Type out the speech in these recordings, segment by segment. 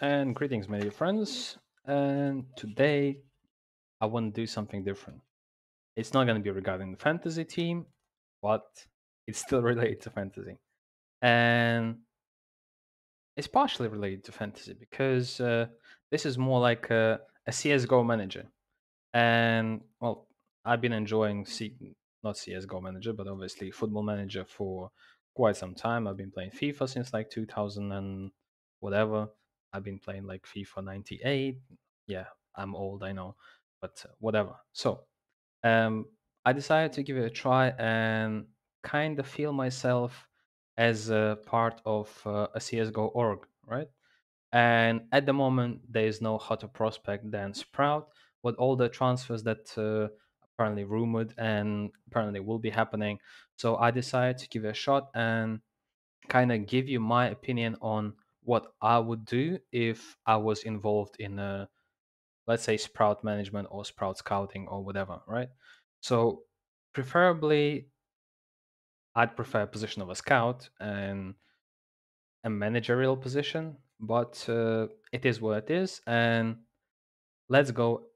And greetings, my dear friends. And today I want to do something different. It's not going to be regarding the fantasy team, but it's still related to fantasy. And it's partially related to fantasy because this is more like a CSGO manager. And well, I've been enjoying not CSGO manager, but obviously football manager for quite some time. I've been playing FIFA since like 2000 and whatever. I've been playing like FIFA 98. Yeah, I'm old, I know, but whatever. So um, I decided to give it a try and kind of feel myself as a part of a CSGO org, right? And at the moment, there is no hotter prospect than Sprout, with all the transfers that apparently rumored and apparently will be happening. So I decided to give it a shot and kind of give you my opinion on what I would do if I was involved in let's say, Sprout management or Sprout scouting or whatever, right? So preferably, I'd prefer a position of a scout and a managerial position, but it is what it is. And let's go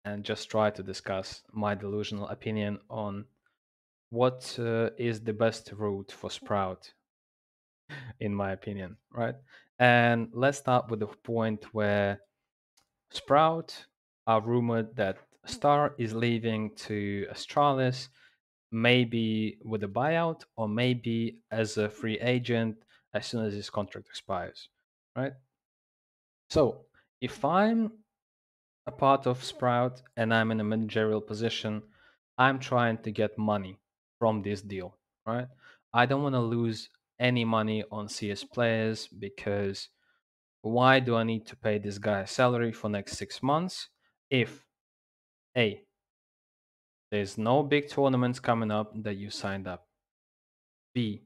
and just try to discuss my delusional opinion on what is the best route for Sprout, in my opinion, right? And let's start with the point where Sprout are rumored that Star is leaving to Astralis, maybe with a buyout or maybe as a free agent as soon as his contract expires, right? So if I'm a part of Sprout and I'm in a managerial position, I'm trying to get money from this deal, right? I don't want to lose any money on CS players because why do I need to pay this guy a salary for next 6 months if A, there's no big tournaments coming up that you signed up. B,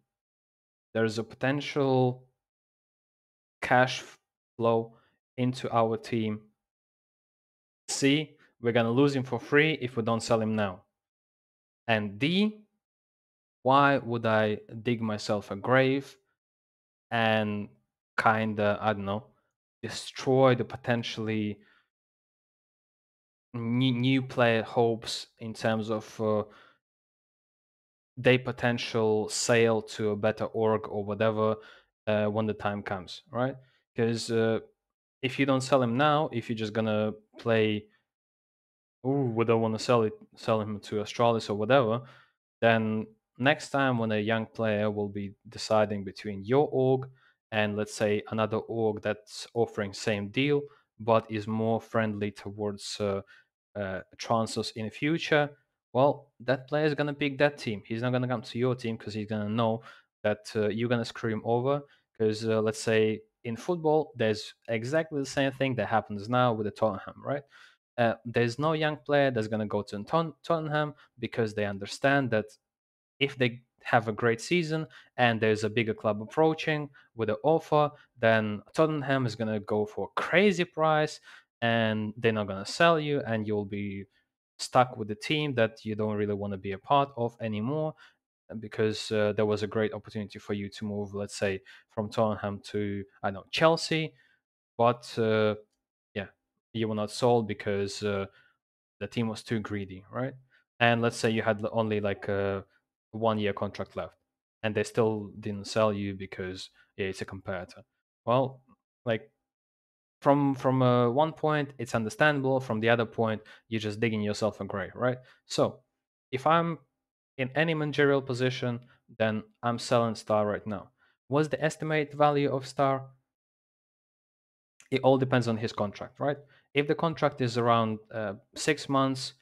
there's a potential cash flow into our team. C, we're gonna lose him for free if we don't sell him now. And D, why would I dig myself a grave and kinda, I don't know, destroy the potentially new player hopes in terms of their potential sale to a better org or whatever when the time comes, right? Because if you don't sell him now, if you're just gonna play, oh, we don't want to sell him to Astralis or whatever, then next time when a young player will be deciding between your org and let's say another org that's offering same deal but is more friendly towards transfers in the future, well, that player is going to pick that team. He's not going to come to your team because he's going to know that you're going to screw him over. Because let's say in football, there's exactly the same thing that happens now with the Tottenham, right? There's no young player that's going to go to Tottenham because they understand that if they have a great season and there's a bigger club approaching with an offer, then Tottenham is going to go for a crazy price and they're not going to sell you, and you'll be stuck with the team that you don't really want to be a part of anymore because there was a great opportunity for you to move, let's say, from Tottenham to, I don't know, Chelsea, but yeah, you were not sold because the team was too greedy, right? And let's say you had only like a 1 year contract left, and they still didn't sell you because yeah, it's a competitor. Well, like from one point, it's understandable. From the other point, you're just digging yourself a grave, right? So if I'm in any managerial position, then I'm selling Star right now. What's the estimate value of Star? It all depends on his contract, right? If the contract is around 6 months,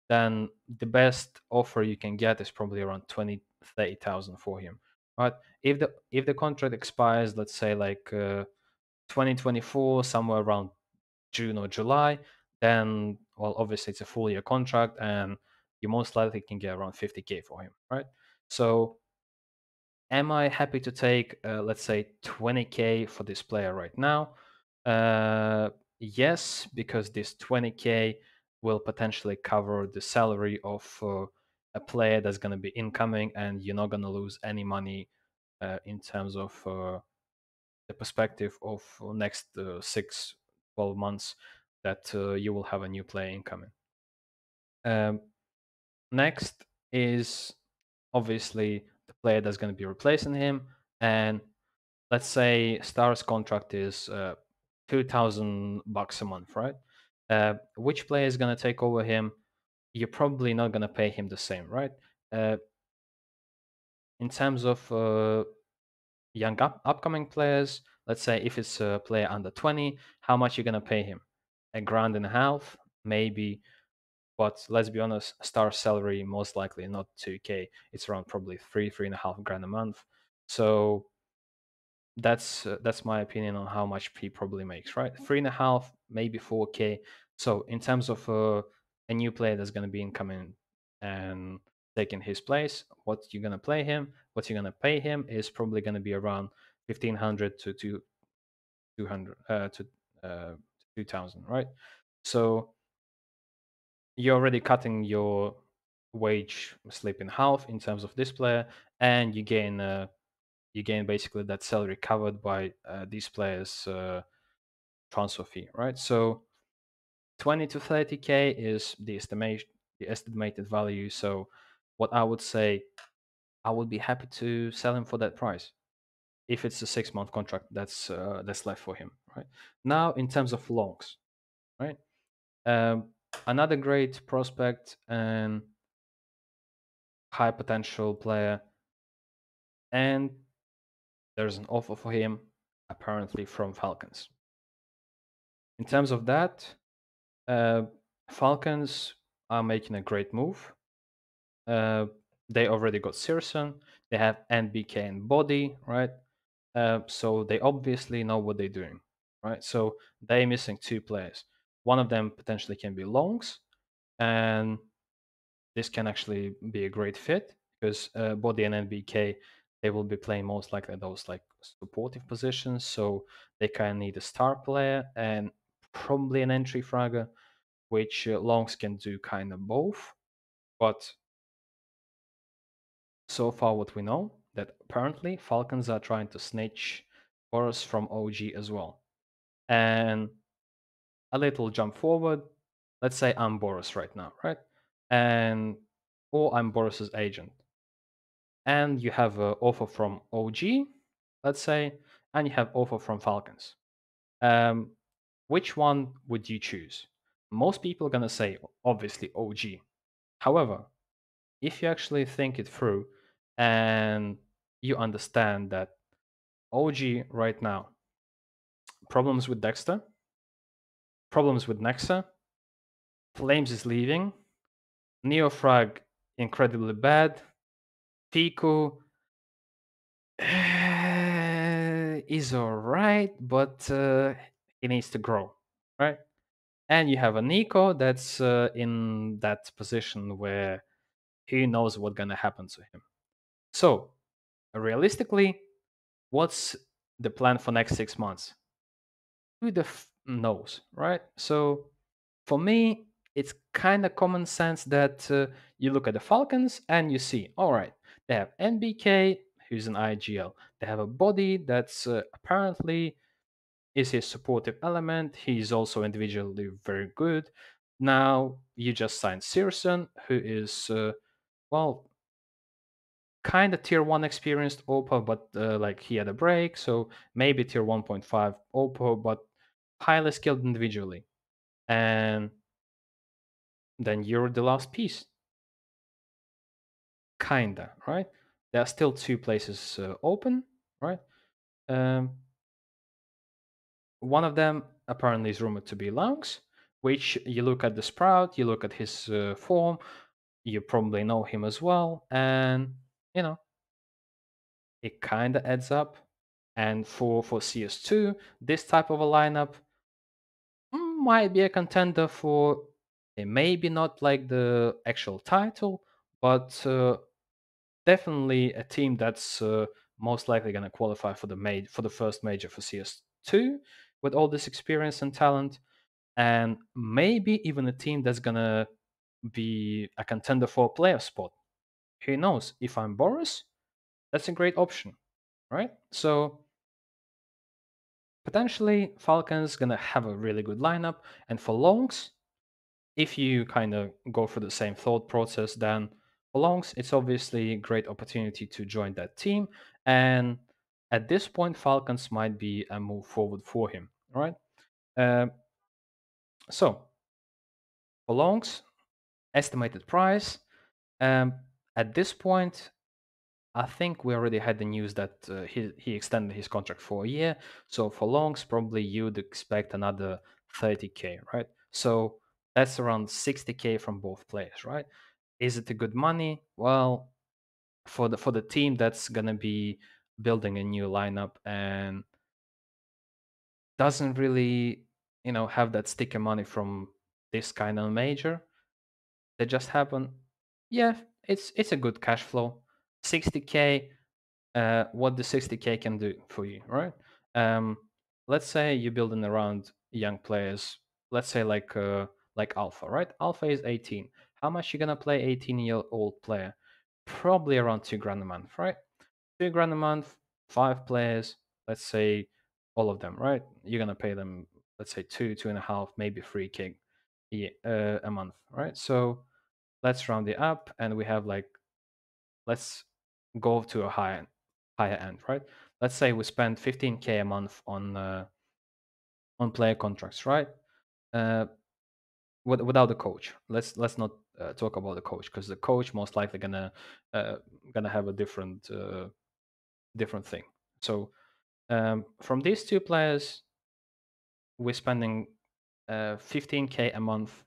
then the best offer you can get is probably around 20, 30,000 for him, right? If the contract expires, let's say like 2024, somewhere around June or July, then well, obviously it's a full year contract, and you most likely can get around 50K for him, right? So am I happy to take, let's say, 20K for this player right now? Yes, because this 20K will potentially cover the salary of a player that's going to be incoming, and you're not going to lose any money in terms of the perspective of next 6, 12 months that you will have a new player incoming. Um, Next is obviously the player that's going to be replacing him. And let's say Star's contract is $2,000 a month, right? Which player is going to take over him? You're probably not going to pay him the same, right? Uh, in terms of young upcoming players, let's say if it's a player under 20, how much you're going to pay him? A grand and a half, maybe. But let's be honest, Star salary most likely not 2K. It's around probably 3.5 grand a month. So that's my opinion on how much he probably makes, right? 3.5, maybe 4K. So in terms of a new player that's going to be incoming and taking his place, what you're going to play him, what you're going to pay him is probably going to be around 1,500 to 200 to 2,000, right? So you're already cutting your wage slip in half in terms of this player, and you gain basically that salary covered by these players' transfer fee, right? So 20 to 30K is the estimated value. So what I would say, I would be happy to sell him for that price if it's a 6 month contract that's left for him, right? Now in terms of longs, right? Um, Another great prospect and high potential player, and there's an offer for him apparently from Falcons. In terms of that, uh, Falcons are making a great move. Uh, they already got Searson, they have NBK and Body, right? So they obviously know what they're doing, right? So they're missing two players. One of them potentially can be Longs, and this can actually be a great fit because Body and NBK they will be playing most likely those like supportive positions, so they kind of need a star player and probably an entry fragger, which Longs can do kind of both. But so far, what we know that apparently Falcons are trying to snitch Boros from OG as well. And a little jump forward. Let's say I'm Boros right now, right? And or I'm Boros's agent, and you have an offer from OG, let's say, and you have offer from Falcons. Um, which one would you choose? Most people are gonna say obviously OG. However, if you actually think it through and you understand that OG right now, problems with Dexter, problems with Nexa, Flames is leaving, Neofrag incredibly bad, Piku is alright, but he needs to grow, right? And you have a Nico that's in that position where he knows what's gonna happen to him. So, realistically, what's the plan for next 6 months? Who the knows, right? So, for me, it's kind of common sense that you look at the Falcons and you see, all right, they have NBK, who's an IGL. They have a body that's apparently is his supportive element. He's also individually very good. Now you just signed Searson, who is well, kind of tier one experienced OPA, but like he had a break, so maybe tier 1.5 OPA, but highly skilled individually. And then you're the last piece, kinda, right? There are still two places open, right? Um, One of them apparently is rumored to be Lungs, which you look at the Sprout, you look at his form, you probably know him as well, and you know it kind of adds up. And for CS2, this type of a lineup might be a contender for maybe not like the actual title, but definitely a team that's most likely going to qualify for for the first major for CS2 with all this experience and talent, and maybe even a team that's going to be a contender for a player spot. Who knows? If I'm Boris, that's a great option, right? So potentially Falcons gonna have a really good lineup. And for longs, if you kind of go through the same thought process, then for longs, it's obviously a great opportunity to join that team. And at this point, Falcons might be a move forward for him, right? Uh, so for longs, estimated price. Um, at this point, I think we already had the news that he extended his contract for a year. So for longs, probably you'd expect another 30K, right? So that's around 60K from both players, right? Is it a good money? Well, for the team that's gonna be building a new lineup and doesn't really, have that sticker money from this kind of major that just happened. Yeah, it's a good cash flow. 60K, what the 60K can do for you, right? Um, let's say you're building around young players. Let's say like Alpha, right? Alpha is 18. How much you gonna play 18-year-old player? Probably around 2 grand a month, right? 2 grand a month, 5 players. Let's say all of them, right? You're gonna pay them, let's say 2.5, maybe 3K a month, right? So let's round it up, and we have like, let's go to a higher end, right? Let's say we spend 15K a month on player contracts, right? Uh, without the coach. Let's not talk about the coach, because the coach most likely uh, gonna have a different thing. So from these two players, we're spending 15K a month.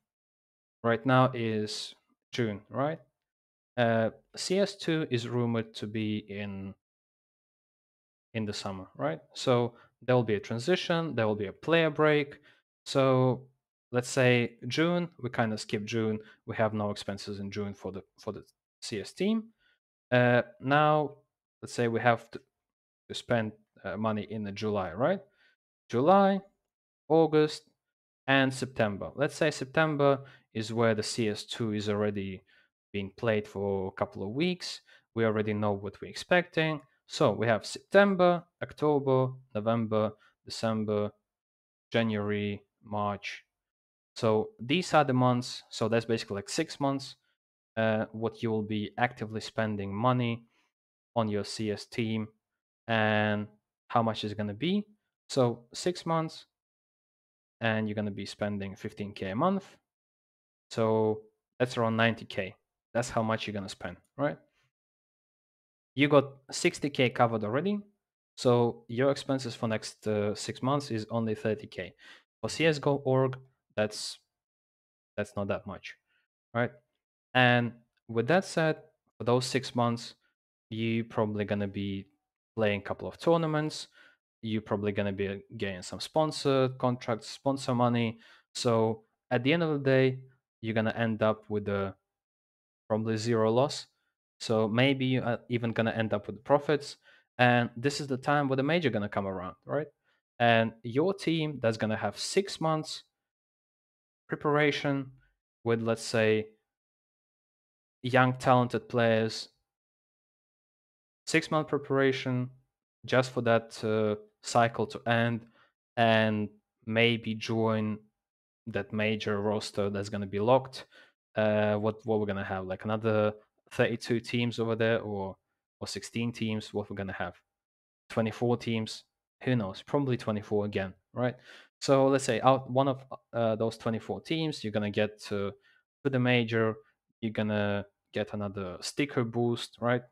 Right now is June, right? CS2 is rumored to be in the summer, right? So there will be a transition, there will be a player break. So let's say June, we kind of skip June. We have no expenses in June for the CS team. Now, let's say we have to spend money in the July, right? July, August, and September. Let's say September is where the CS2 is already being played for a couple of weeks. We already know what we're expecting. So we have September, October, November, December, January, March. So these are the months. So that's basically like 6 months. What you will be actively spending money on your CS team, and how much is going to be. So 6 months, and you're going to be spending 15K a month. So that's around 90K. That's how much you're going to spend, right? You got 60K covered already. So your expenses for next 6 months is only 30K. For CSGO org, that's not that much, right? And with that said, for those 6 months, you probably gonna be playing a couple of tournaments. You're probably gonna be getting some sponsor contracts, sponsor money. So at the end of the day, you're gonna end up with a probably zero loss. So maybe you are even gonna end up with profits. And this is the time where the major gonna come around, right? And your team that's gonna have 6 months preparation with, let's say, young talented players, 6 month preparation just for that cycle to end, and maybe join that major roster that's going to be locked. What we're going to have, like another 32 teams over there, or 16 teams. What we're going to have, 24 teams. Who knows? Probably 24 again, right? So let's say out one of those 24 teams, you're going to get to the major. You're going to get another sticker boost, right?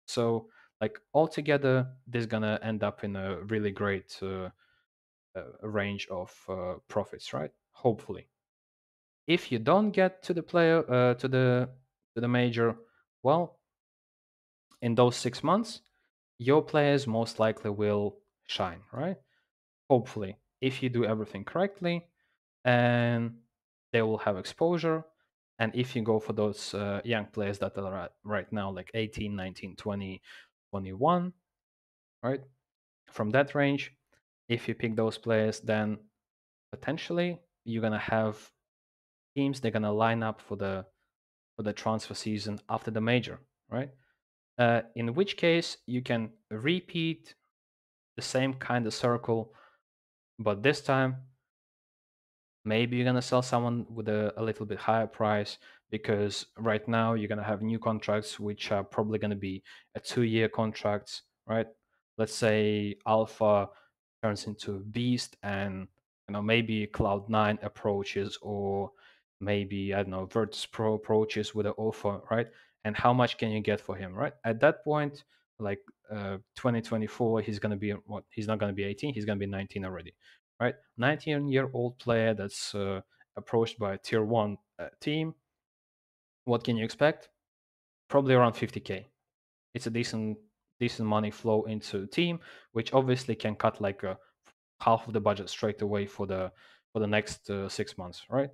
So like altogether, this is gonna end up in a really great range of profits, right? Hopefully. If you don't get to the player to the major, well, in those 6 months, your players most likely will shine, right? Hopefully, if you do everything correctly, and they will have exposure. And if you go for those young players that are right now like 18, 19, 20, 21, right? From that range, if you pick those players, then potentially you're gonna have teams they're gonna line up for the transfer season after the major, right? In which case you can repeat the same kind of circle But this time, maybe you're gonna sell someone with a little bit higher price because right now you're gonna have new contracts which are probably gonna be a 2-year contracts, right? Let's say Alpha turns into a beast and maybe Cloud9 approaches or maybe I don't know Virtus Pro approaches with an offer, right? And how much can you get for him, right? At that point, like 2024, he's gonna be what? He's not gonna be 18, he's gonna be 19 already, right? 19-year-old player that's approached by a tier one team. What can you expect? Probably around 50K. It's a decent money flow into a team, which obviously can cut like half of the budget straight away for the next 6 months, right?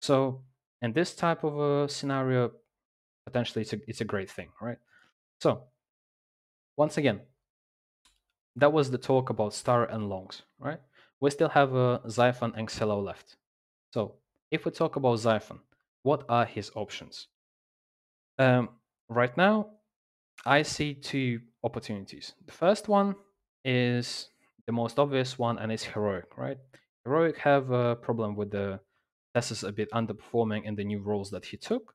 So in this type of a scenario, potentially it's a great thing, right? So once again, that was the talk about star and longs, right? We still have Zyphon and Xelo left. So if we talk about Zyphon, what are his options? Um, right now, I see two opportunities. The first one is the most obvious one, and it's Heroic, right? Heroic have a problem with the Tess a bit underperforming in the new roles that he took.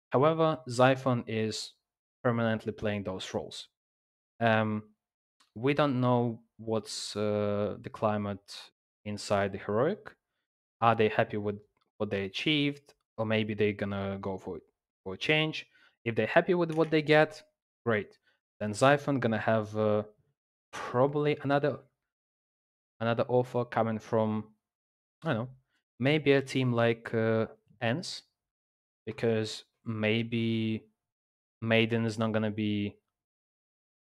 However, Zyphon is permanently playing those roles. Um, we don't know what's the climate inside the Heroic. Are they happy with what they achieved, or maybe they're gonna go for a change? If they're happy with what they get, great. Then Zyphon gonna have probably another offer coming from I don't know, maybe a team like ENCE, because maybe Maiden is not gonna be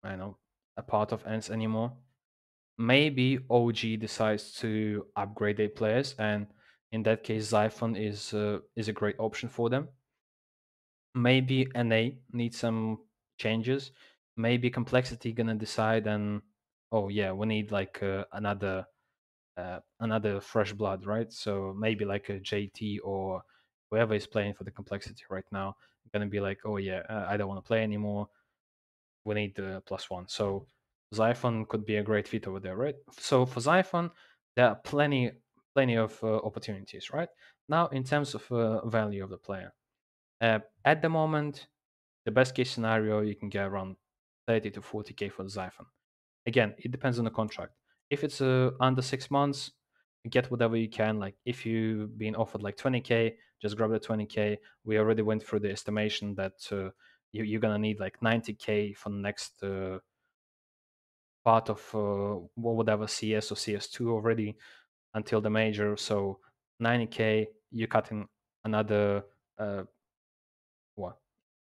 I don't know a part of ENCE anymore. Maybe OG decides to upgrade their players, and in that case, Zyphon is a great option for them. Maybe NA needs some changes. Maybe Complexity gonna decide and oh yeah, we need like another fresh blood, right? So maybe like a JT or whoever is playing for the Complexity right now gonna be like, oh yeah, I don't want to play anymore. We need the +1. So Zyphon could be a great fit over there, right? So for Zyphon, there are plenty of opportunities, right? Now, in terms of value of the player, at the moment, the best case scenario you can get around 30 to 40K for Zyphon. Again, it depends on the contract. If it's under 6 months, get whatever you can. Like if you've been offered like 20K, just grab the 20K. We already went through the estimation that you're gonna need like 90K for the next part of whatever CS or CS2 already until the major. So 90K, you're cutting another uh, what?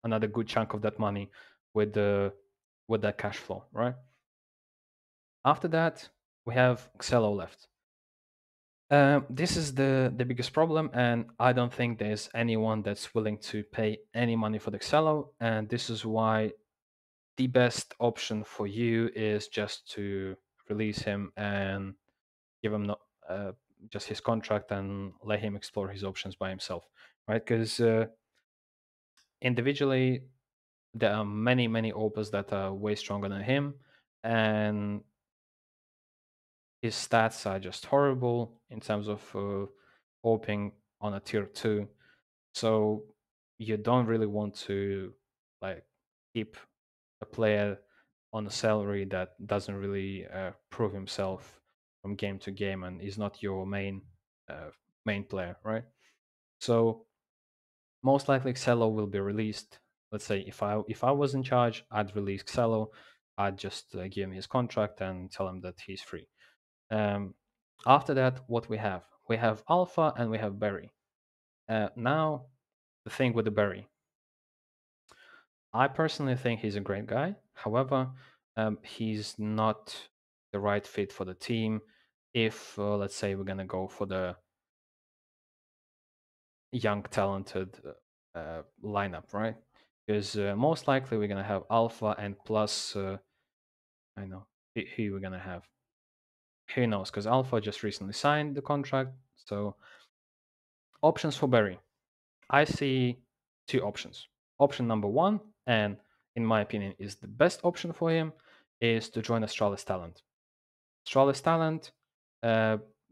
Another good chunk of that money with the with that cash flow, right? After that, we have Xelo left. This is the biggest problem, and I don't think there's anyone that's willing to pay any money for the Xelo, and this is why the best option for you is just to release him and give him just his contract and let him explore his options by himself, right? Because individually, there are many opers that are way stronger than him, and his stats are just horrible in terms of oping on a tier 2. So you don't really want to like keep a player on a salary that doesn't really prove himself from game to game and is not your main player, right? So most likely Xelo will be released. Let's say if I was in charge, I'd release Xelo. I'd just give him his contract and tell him that he's free. Um, After that, what we have Alpha and we have Berry. Now, the thing with the Berry, I personally think he's a great guy. However, he's not the right fit for the team. If let's say we're gonna go for the young, talented lineup, right? Because most likely we're gonna have Alpha and plus, I know who we're gonna have. Who knows? Because Alpha just recently signed the contract. So options for Berry. I see two options. Option number one, and in my opinion is the best option for him, is to join Astralis Talent. Astralis Talent,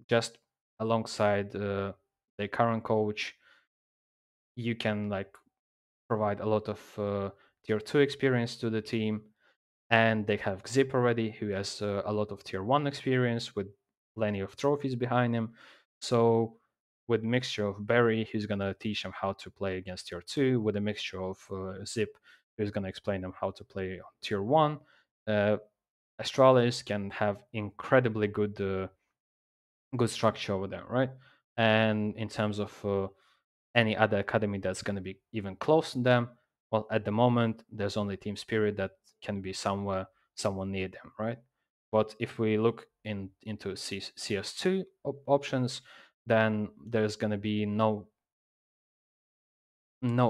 just alongside their current coach, you can like provide a lot of tier 2 experience to the team. And they have Zip already, who has a lot of tier 1 experience with plenty of trophies behind him. So with mixture of Barry, who's going to teach them how to play against tier 2, with a mixture of Zip, who's going to explain them how to play on tier 1, uh, Astralis can have incredibly good structure over there, right? And in terms of any other academy that's going to be even close to them, well, at the moment, there's only Team Spirit that can be someone near them, right? But if we look into CS2 options, then there's going to be no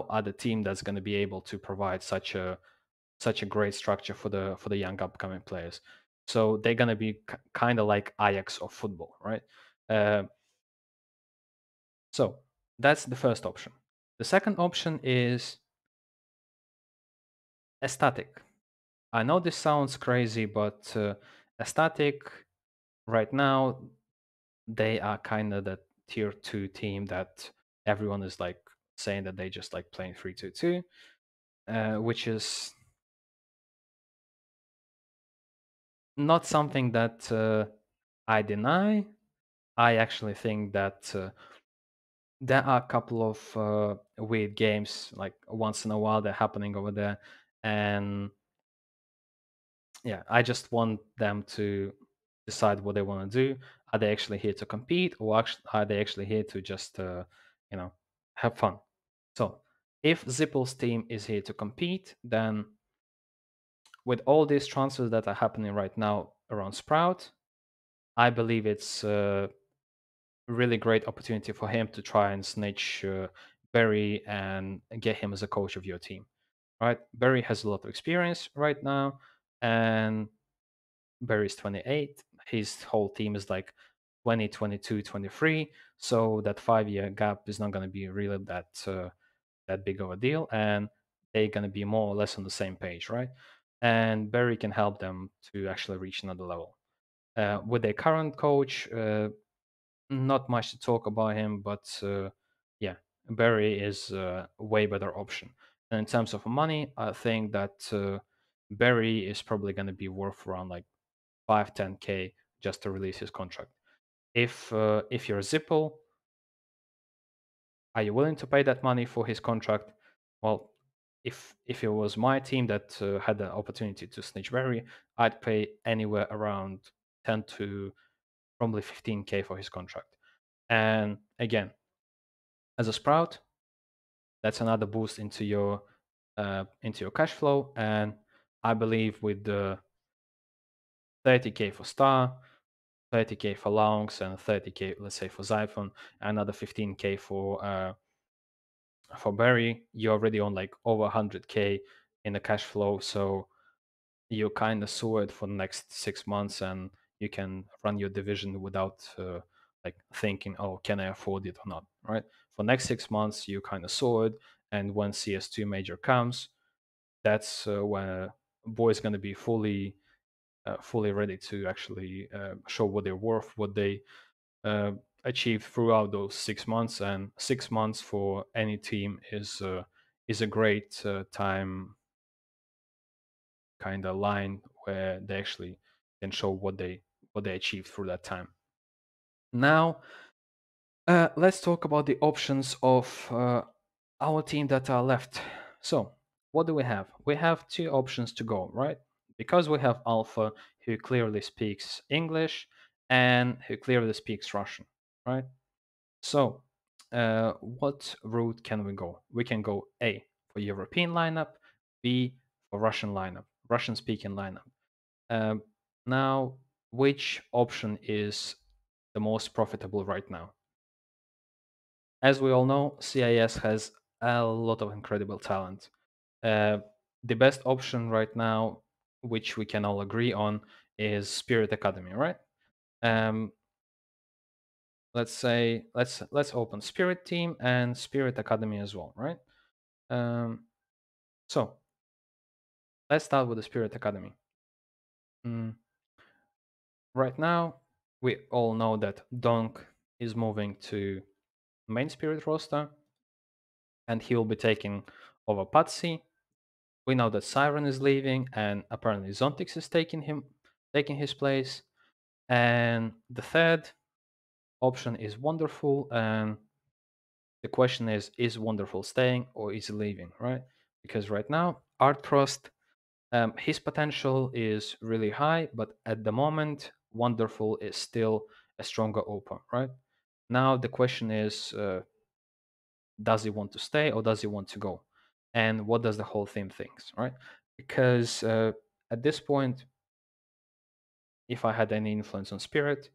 other team that's going to be able to provide such a great structure for the young upcoming players. So they're going to be kind of like Ajax of football, right? Uh, so that's the first option. The second option is aesthetic. I know this sounds crazy, but aesthetic right now, they are kind of the tier 2 team that everyone is like saying that they just like playing 3-2-2, which is not something that I deny. I actually think that there are a couple of weird games like once in a while they're happening over there, and yeah, I just want them to decide what they want to do. Are they actually here to compete, or are they actually here to just you know have fun? So if Zippel's team is here to compete, then with all these transfers that are happening right now around Sprout, I believe it's really great opportunity for him to try and snitch Barry and get him as a coach of your team. Right? Barry has a lot of experience right now, and Barry's 28. His whole team is like 20, 22, 23. So that 5 year gap is not going to be really that big of a deal, and they're going to be more or less on the same page, right? And Barry can help them to actually reach another level. With their current coach, not much to talk about him, but yeah, Barry is a way better option. And in terms of money, I think that Barry is probably going to be worth around like 5-10K just to release his contract. If you're Zippel, are you willing to pay that money for his contract? Well, if it was my team that had the opportunity to snitch Barry, I'd pay anywhere around 10 to probably 15K for his contract. And again, as a sprout, that's another boost into your cash flow. And I believe with the 30K for Star, 30K for Longs, and 30K, let's say, for Xiphon, another 15K for Barry, you're already on like over 100K in the cash flow. So you're kind of sorted for the next 6 months, and you can run your division without like thinking, oh, can I afford it or not, right? For next 6 months, you kind of sorted, and when CS2 major comes, that's when boys going to be fully ready to actually show what they're worth, what they uh, achieved throughout those 6 months. And 6 months for any team is a great time kind of line where they actually can show what they achieved through that time. Now, let's talk about the options of our team that are left. So, what do we have? We have two options to go, right? Because we have Alpha, who clearly speaks English and who clearly speaks Russian, right? So, what route can we go? We can go A for European lineup, B for Russian lineup, Russian speaking lineup. Um, Now, which option is the most profitable right now? As we all know, CIS has a lot of incredible talent. Uh, the best option right now, which we can all agree on, is Spirit Academy, right? Um, let's open Spirit Team and Spirit Academy as well, right? Um, so let's start with the Spirit Academy. Mm, right now, We all know that Donk is moving to main spirit roster, and he will be taking over Patsy. We know that Siren is leaving, and apparently Zontix is taking his place. And the third option is Wonderful, and the question is Wonderful staying or is he leaving, right? Because right now, Art Frost, his potential is really high, but at the moment, Wonderful is still a stronger Opa, right? Now the question is, does he want to stay or does he want to go? And what does the whole team thinks, right? Because at this point, if I had any influence on Spirit,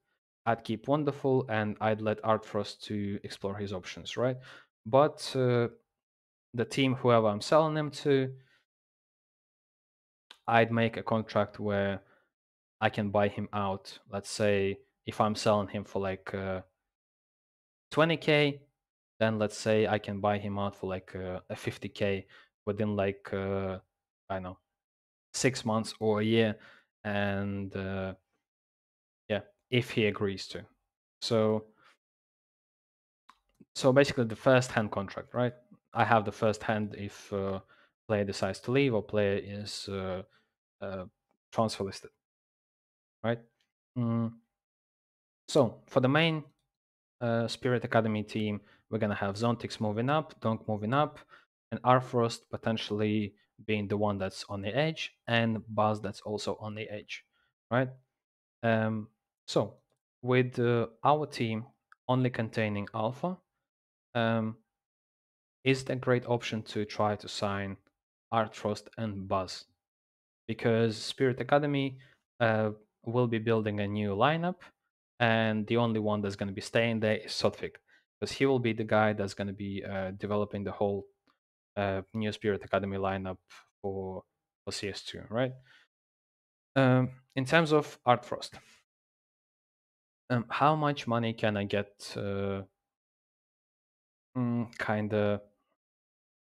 I'd keep Wonderful and I'd let Art Frost to explore his options, right? But the team, whoever I'm selling them to, I'd make a contract where I can buy him out. Let's say if I'm selling him for like 20K, then let's say I can buy him out for like a 50K within like I don't know, 6 months or a year, and yeah, if he agrees to. So so basically the first hand contract, right? I have the first hand if player decides to leave or player is uh, transfer listed, right? Mm, so for the main Spirit Academy team, we're gonna have Zontix moving up, Donk moving up, and Arfrost potentially being the one that's on the edge, and Buzz that's also on the edge, right? Um, so with our team only containing Alpha, um, is it a great option to try to sign Arfrost and Buzz? Because Spirit Academy uh, will be building a new lineup, and the only one that's going to be staying there is Sotvik, because he will be the guy that's going to be developing the whole new Spirit Academy lineup for CS2, right? In terms of Art Frost, how much money can I get kind of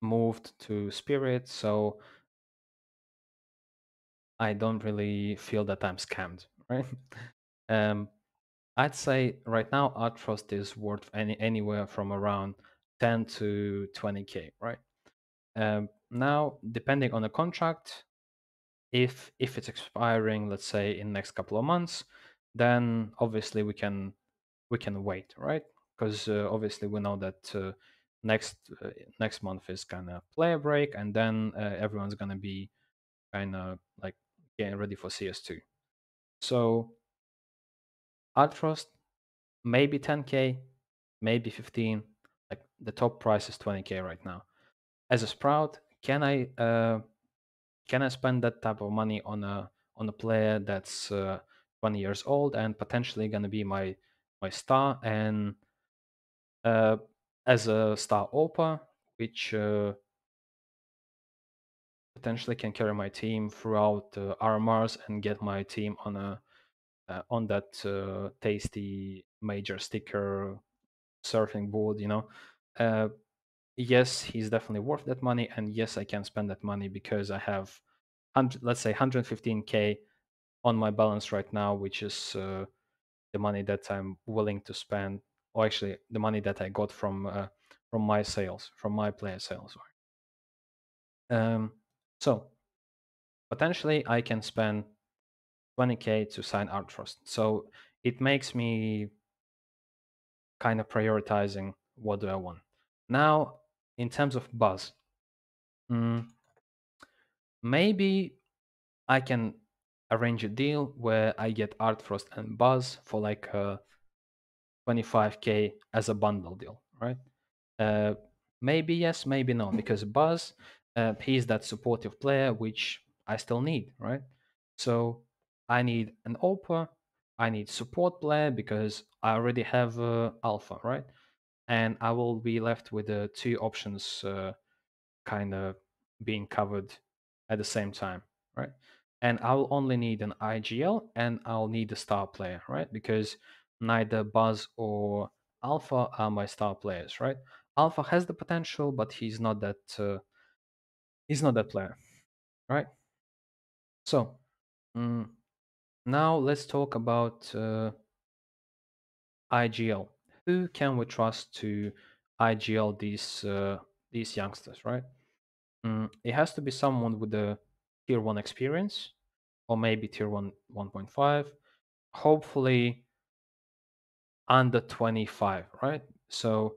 moved to Spirit so I don't really feel that I'm scammed, right? um, I'd say right now Art Frost is worth anywhere from around 10 to 20K, right? Now, depending on the contract, if it's expiring, let's say in next couple of months, then obviously we can wait, right? Because obviously we know that next next month is kind of player break, and then everyone's gonna be kind of like getting ready for CS2. So Art Frost, maybe 10K, maybe 15. Like the top price is 20K right now. As a Sprout, can I spend that type of money on a player that's 20 years old and potentially gonna be my star, and uh, as a star OPA, which potentially can carry my team throughout RMRs and get my team on that tasty major sticker surfing board, uh, yes, he's definitely worth that money, and yes, I can spend that money because I have let's say 115K on my balance right now, which is the money that I'm willing to spend, or actually the money that I got from my sales, from my player sales. So potentially I can spend 20K to sign Art Trust. So it makes me kind of prioritizing what do I want. Now, in terms of Buzz, mm, maybe I can arrange a deal where I get Art Frost and Buzz for like 25K as a bundle deal, right? Uh, Maybe yes, maybe no, because Buzz, he's that supportive player which I still need, right? So I need an Opa, I need support player because I already have Alpha, right? And I will be left with the two options kind of being covered at the same time, right? And I'll only need an IGL and I'll need a star player, right? Because neither Buzz or Alpha are my star players, right? Alpha has the potential, but he's not that player, right? So mm, now let's talk about IGL. Who can we trust to IGL these youngsters, right? It has to be someone with a tier one experience, or maybe tier one 1.5. Hopefully under 25, right? So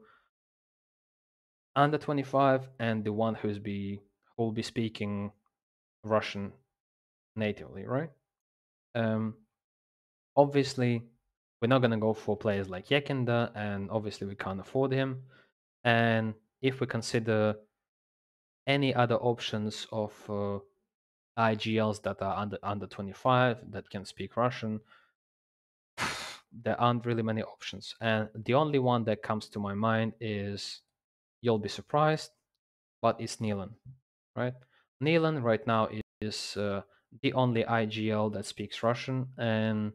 under 25, and the one who will be speaking Russian natively, right? Um, Obviously, we're not gonna go for players like Yekinde, and obviously we can't afford him. And if we consider any other options of IGLs that are under 25 that can speak Russian, there aren't really many options. And the only one that comes to my mind is, you'll be surprised, but it's Nilan, right? Nilan right now is the only IGL that speaks Russian and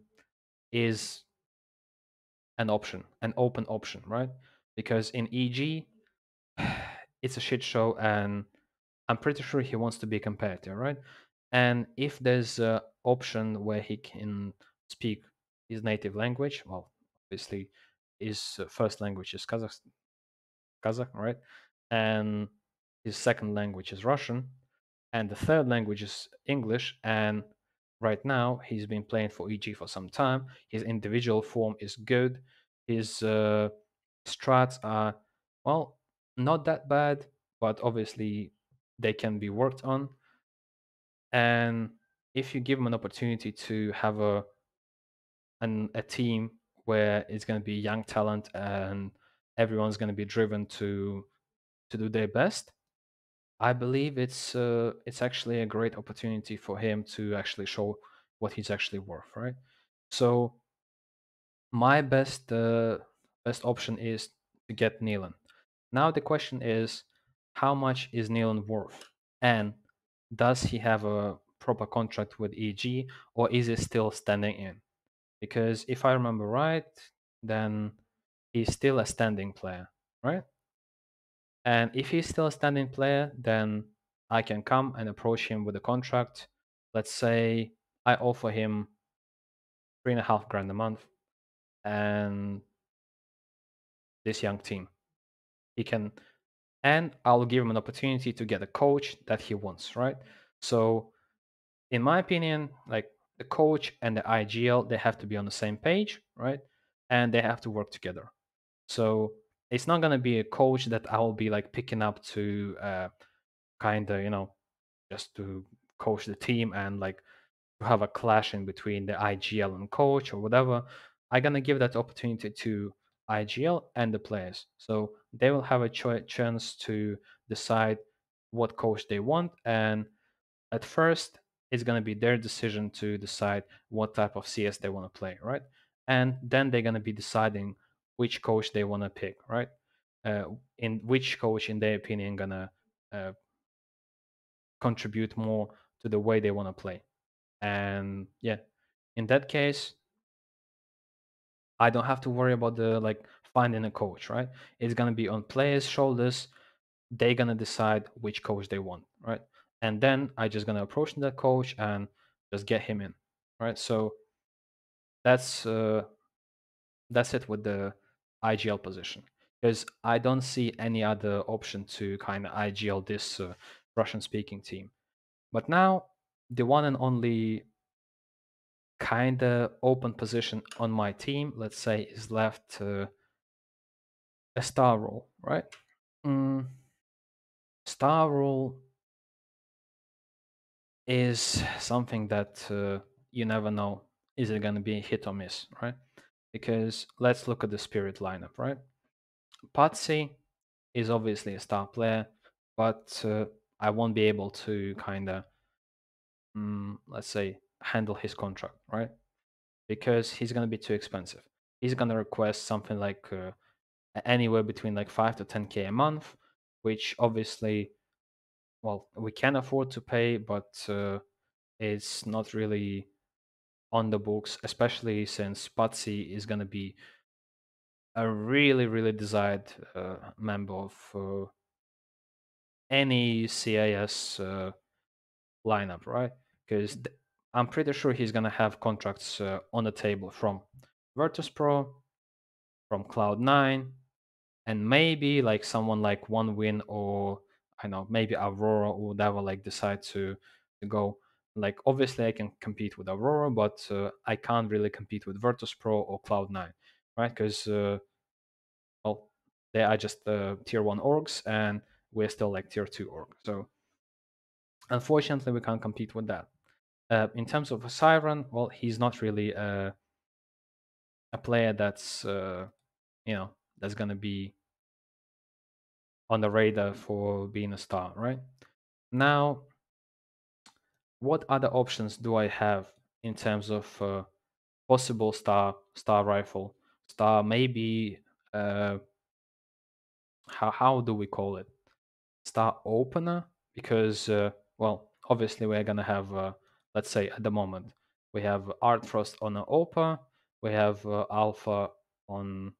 is an option, an open option, right? Because in EG, it's a shit show, and I'm pretty sure he wants to be a competitor, right? And if there's an option where he can speak his native language, well, obviously his first language is Kazakh, right? And his second language is Russian, and the third language is English. And right now, he's been playing for EG for some time. His individual form is good. His strats are, well, not that bad, but obviously they can be worked on. And if you give him an opportunity to have a team where it's going to be young talent and everyone's going to be driven to do their best, I believe it's actually a great opportunity for him to actually show what he's actually worth, right? So my best option is to get Neelan. Now the question is, how much is Neelan worth, and does he have a proper contract with EG, or is he still standing in? Because if I remember right, then he's still a standing player, right? And if he's still a standing player, then I can come and approach him with a contract. Let's say I offer him 3.5 grand a month and this young team. He can, and I'll give him an opportunity to get a coach that he wants, right? So, in my opinion, like the coach and the IGL, they have to be on the same page, right? And they have to work together. So, it's not going to be a coach that I will be like picking up to kind of, just to coach the team and like to have a clash in between the IGL and coach or whatever. I'm gonna give that opportunity to IGL and the players, so they will have a chance to decide what coach they want. And at first, it's gonna be their decision to decide what type of CS they want to play, right? And then they're gonna be deciding which coach they want to pick, right? In which coach, in their opinion, gonna uh, contribute more to the way they want to play. And yeah, in that case, I don't have to worry about the like finding a coach, right? It's gonna be on players' shoulders. They're gonna decide which coach they want, right? And then I just gonna approach that coach and just get him in, right? So that's uh, that's it with the IGL position, because I don't see any other option to kind of IGL this Russian-speaking team. But now the one and only kind of open position on my team, let's say, is left a star role, right? Mm, Star role is something that you never know, is it going to be hit or miss, right? Because let's look at the Spirit lineup, right? Patsy is obviously a star player, but I won't be able to kind of, let's say, handle his contract, right? Because he's going to be too expensive. He's going to request something like anywhere between like 5 to 10k a month, which obviously, well, we can afford to pay, but it's not really on the books, especially since Patsy is going to be a really, really desired member of any CIS lineup, right? Because I'm pretty sure he's going to have contracts on the table from Virtus Pro, from Cloud9, and maybe like someone like One Win, or I know, maybe Aurora or whatever, like decide to go. Like obviously I can compete with Aurora, but I can't really compete with Virtus Pro or Cloud9, right? Because well, they are just tier 1 orgs, and we're still like tier 2 org. So unfortunately we can't compete with that. In terms of a Siren, well, he's not really a player that's that's gonna be on the radar for being a star, right? Now, what other options do I have in terms of possible star rifle, star maybe how do we call it, star opener? Because well, obviously we're gonna have let's say at the moment we have Art Frost on an Opa, we have Alpha on,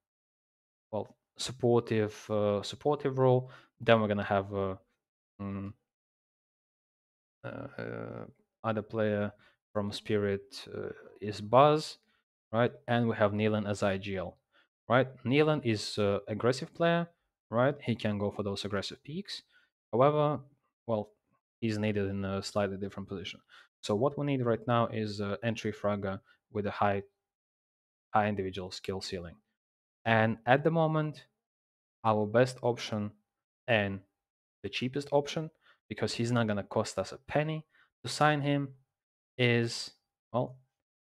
well, supportive role. Then we're gonna have mm, uh, other player from Spirit is Buzz, right? And we have Neelan as IGL, right? Neelan is aggressive player, right? He can go for those aggressive peaks. However, well, he's needed in a slightly different position. So what we need right now is entry fragger with a high individual skill ceiling. And at the moment, our best option and the cheapest option, because he's not going to cost us a penny to sign him, is, well,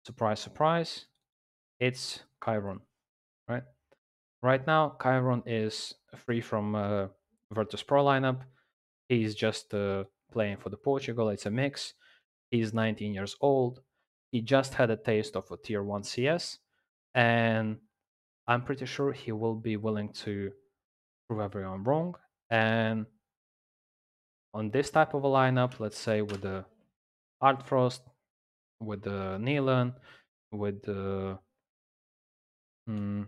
surprise, surprise, it's Chiron, right? Right now, Chiron is free from Virtus Pro lineup. He's just playing for the Portugal. It's a mix. He's 19 years old. He just had a taste of a tier 1 CS, and I'm pretty sure he will be willing to prove everyone wrong. And on this type of a lineup, let's say with the Art Frost, with the Neelan, with the mm,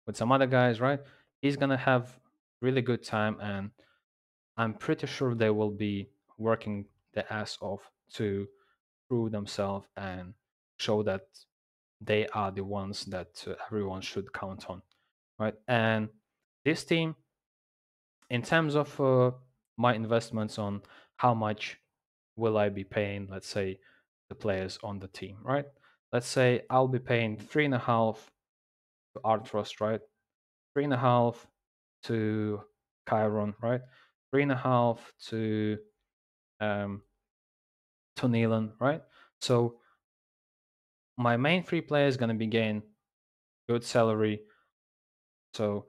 with some other guys, right? He's gonna have really good time, and I'm pretty sure they will be working their ass off to prove themselves and show that they are the ones that everyone should count on, right? And this team, in terms of my investments on how much will I be paying, let's say, the players on the team, right? Let's say I'll be paying 3.5 to Art Frost, right? 3.5 to Chiron, right? 3.5 um to Neelan, right? So my main three players gonna be getting good salary. So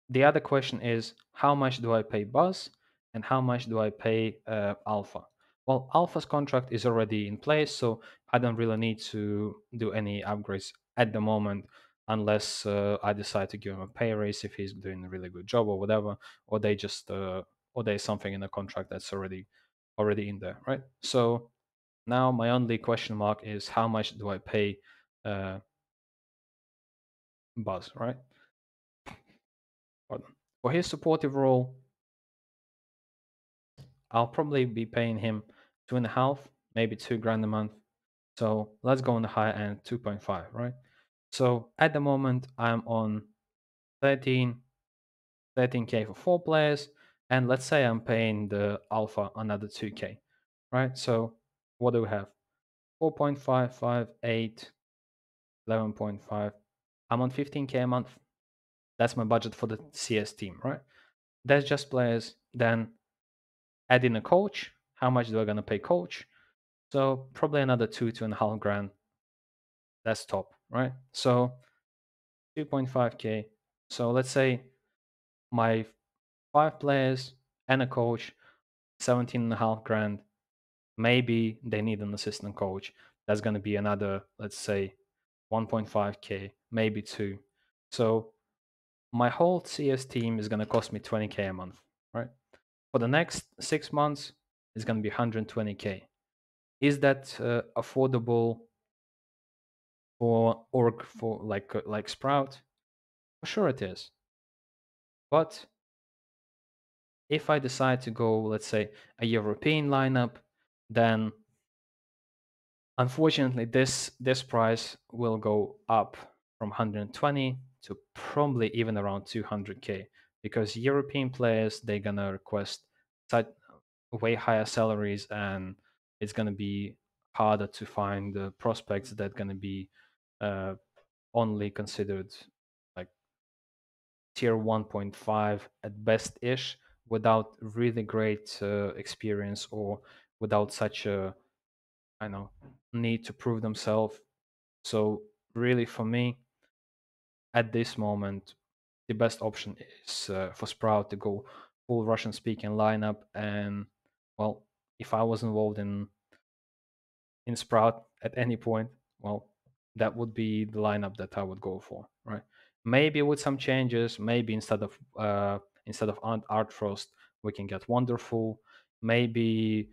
the other question is, how much do I pay Buzz and how much do I pay Alpha? Well, Alpha's contract is already in place, so I don't really need to do any upgrades at the moment, unless I decide to give him a pay raise if he's doing a really good job or whatever, or they just or there's something in the contract that's already in there, right? So now my only question mark is how much do I pay uh, Buzz, right? Pardon. For his supportive role, I'll probably be paying him 2.5, maybe 2 grand a month. So let's go on the high end, 2.5, right? So at the moment, I'm on 13, 13K for 4 players. And let's say I'm paying the alpha another 2K, right? So what do we have? 4.5, 8, 11.5. I'm on 15K a month. That's my budget for the CS team, right? That's just players. Then add in a coach. How much do I gonna pay coach? So probably another 2.5 grand. That's top, right? So 2.5K. So let's say my 5 players and a coach, 17.5 grand. Maybe they need an assistant coach. That's going to be another, let's say, 1.5K, maybe two. So my whole CS team is going to cost me 20K a month, right? For the next 6 months, it's going to be 120K. Is that affordable for org for like Sprout? For sure it is. But if I decide to go, let's say, a European lineup, then unfortunately this price will go up from 120 to probably even around 200k, because European players, they're gonna request such way higher salaries, and it's gonna be harder to find the prospects that gonna be uh, only considered like tier 1.5 at best ish, without really great experience, or without such a, I know, need to prove themselves. So really, for me, at this moment, the best option is for Sprout to go full Russian speaking lineup. And well, if I was involved in Sprout at any point, well, that would be the lineup that I would go for, right? Maybe with some changes, maybe instead of Art Frost, we can get Wonderful. Maybe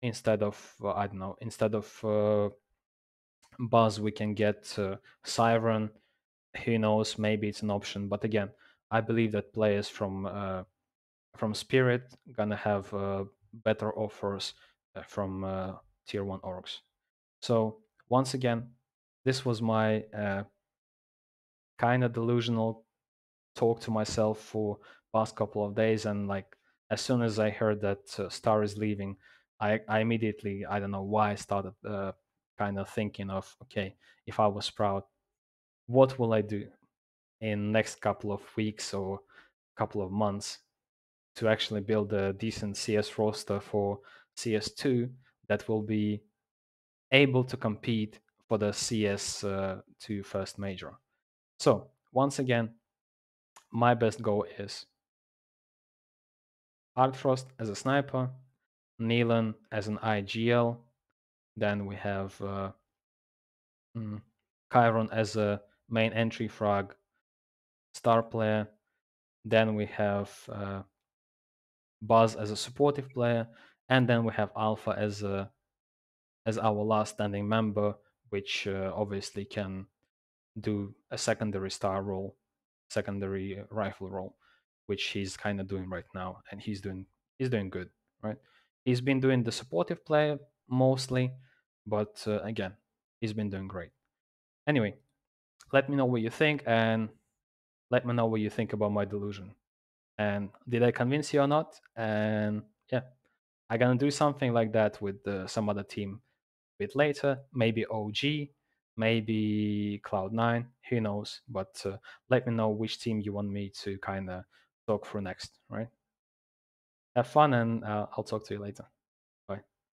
instead of I don't know, instead of Buzz, we can get Siren. Who knows? Maybe it's an option. But again, I believe that players from Spirit gonna have better offers from tier one orgs. So once again, this was my kind of delusional talk to myself for past couple of days, and like as soon as I heard that Star is leaving, I immediately, I don't know why, I started kind of thinking of, okay, if I was Sprout, what will I do in next couple of weeks or couple of months to actually build a decent CS roster for CS2 that will be able to compete for the CS2 first major. So once again, my best goal is Artfrost as a sniper, Neelan as an IGL, then we have mm, Chiron as a main entry frag star player, then we have Buzz as a supportive player, and then we have Alpha as our last standing member, which obviously can do a secondary star role, secondary rifle role, which he's kind of doing right now, and he's doing good, right? He's been doing the supportive player mostly, but again, he's been doing great. Anyway, let me know what you think, and let me know what you think about my delusion. And did I convince you or not? And yeah, I'm gonna do something like that with some other team a bit later. Maybe OG, maybe Cloud9. Who knows? But let me know which team you want me to kind of talk through next. Right? Have fun, and I'll talk to you later.